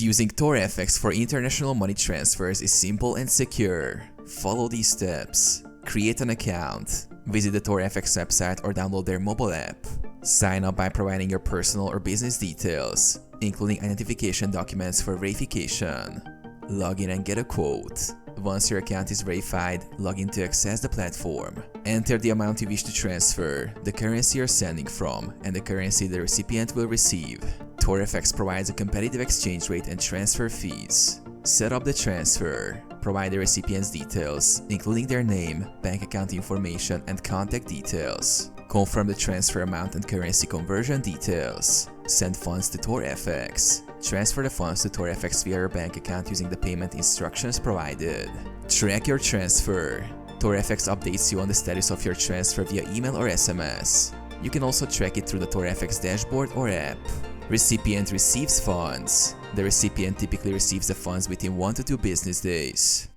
Using TorFX for international money transfers is simple and secure. Follow these steps. Create an account. Visit the TorFX website or download their mobile app. Sign up by providing your personal or business details, including identification documents for verification. Log in and get a quote. Once your account is verified, log in to access the platform. Enter the amount you wish to transfer, the currency you're sending from, and the currency the recipient will receive. TorFX provides a competitive exchange rate and transfer fees. Set up the transfer. Provide the recipient's details, including their name, bank account information, and contact details. Confirm the transfer amount and currency conversion details. Send funds to TorFX. Transfer the funds to TorFX via your bank account using the payment instructions provided. Track your transfer. TorFX updates you on the status of your transfer via email or SMS. You can also track it through the TorFX dashboard or app. Recipient receives funds. The recipient typically receives the funds within 1 to 2 business days.